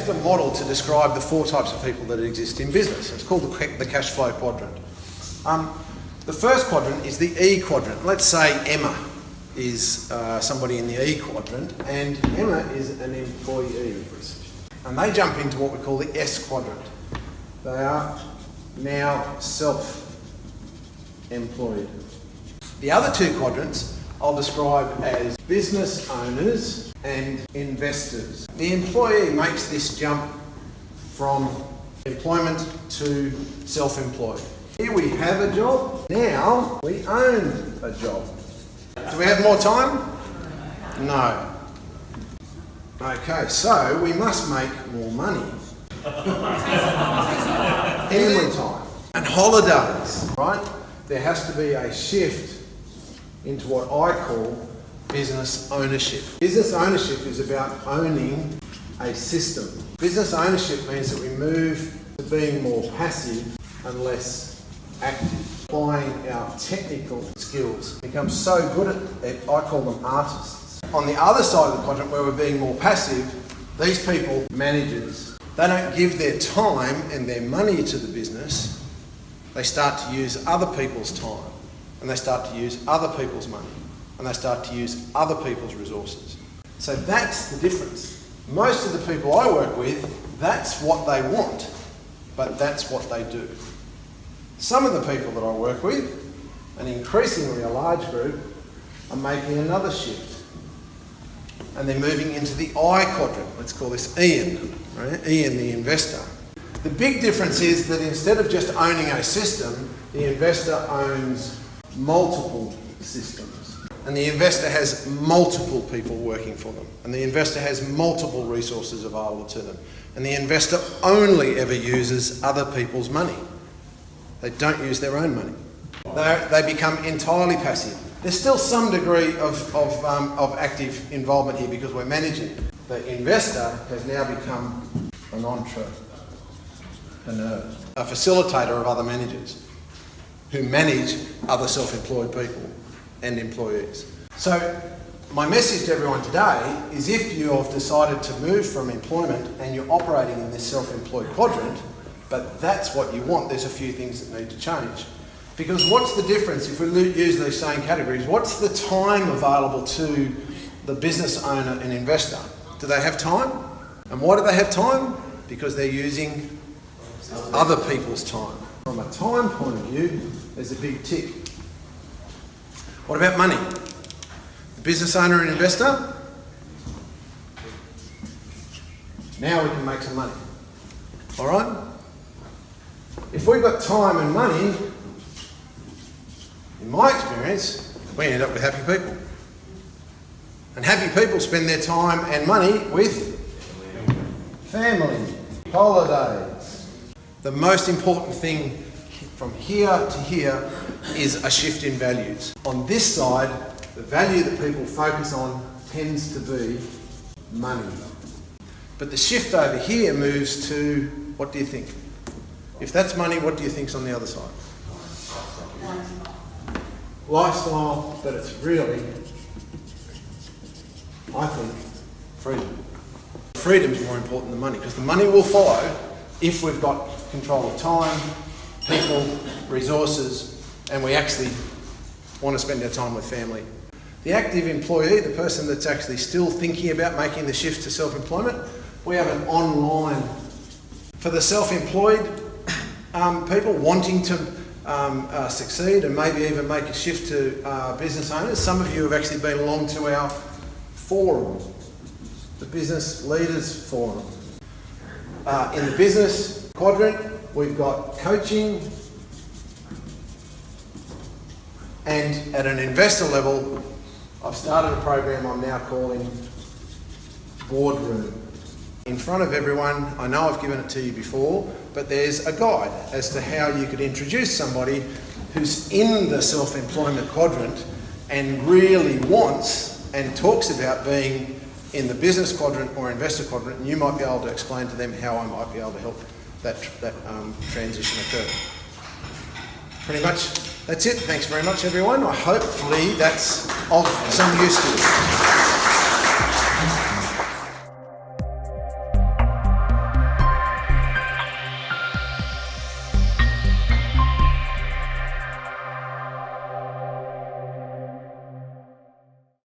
used a model to describe the 4 types of people that exist in business. It's called the cash flow quadrant. The first quadrant is the E quadrant. Let's say Emma is somebody in the E quadrant, and Emma is an employee, for instance. And they jump into what we call the S quadrant. They are now self-employed. The other 2 quadrants I'll describe as business owners and investors. The employee makes this jump from employment to self-employed. Here we have a job, now we own a job. Do we have more time? No. Okay, so we must make more money. Family time and holidays, right? There has to be a shift into what I call business ownership. Business ownership is about owning a system. Business ownership means that we move to being more passive and less active. Applying our technical skills. Become so good at it, I call them artists. On the other side of the quadrant where we're being more passive, these people, managers, they don't give their time and their money to the business. They start to use other people's time, and they start to use other people's money, and they start to use other people's resources. So that's the difference. Most of the people I work with, that's what they want, but that's what they do. Some of the people that I work with, and increasingly a large group, are making another shift. And they're moving into the I quadrant. Let's call this Ian, right? Ian, the investor. The big difference is that instead of just owning a system, the investor owns multiple systems. And the investor has multiple people working for them. And the investor has multiple resources available to them. And the investor only ever uses other people's money. They don't use their own money. They become entirely passive. There's still some degree of active involvement here because we're managing. The investor has now become an entrepreneur, a facilitator of other managers who manage other self-employed people and employees. So my message to everyone today is if you have decided to move from employment and you're operating in this self-employed quadrant, but that's what you want, there's a few things that need to change. Because what's the difference if we use these same categories? What's the time available to the business owner and investor? Do they have time? And why do they have time? Because they're using other people's time. From a time point of view, there's a big tick. What about money? The business owner and investor? Now we can make some money. All right? If we've got time and money, in my experience, we end up with happy people. And happy people spend their time and money with family, holidays. The most important thing from here to here is a shift in values. On this side, the value that people focus on tends to be money. But the shift over here moves to, what do you think? If that's money, what do you think's on the other side? Lifestyle, but it's really, I think, freedom. Freedom is more important than money because the money will follow if we've got control of time, people, resources, and we actually want to spend our time with family. The active employee, the person that's actually still thinking about making the shift to self-employment, we have an online. For the self-employed people wanting to succeed and maybe even make a shift to business owners, some of you have actually been along to our forum, the Business Leaders Forum. In the business quadrant, we've got coaching, and at an investor level, I've started a program I'm now calling Boardroom. In front of everyone, I know I've given it to you before, but there's a guide as to how you could introduce somebody who's in the self-employment quadrant and really wants and talks about being in the business quadrant or investor quadrant, and you might be able to explain to them how I might be able to help that transition occur. Pretty much that's it. Thanks very much, everyone. Hopefully that's of some use to you.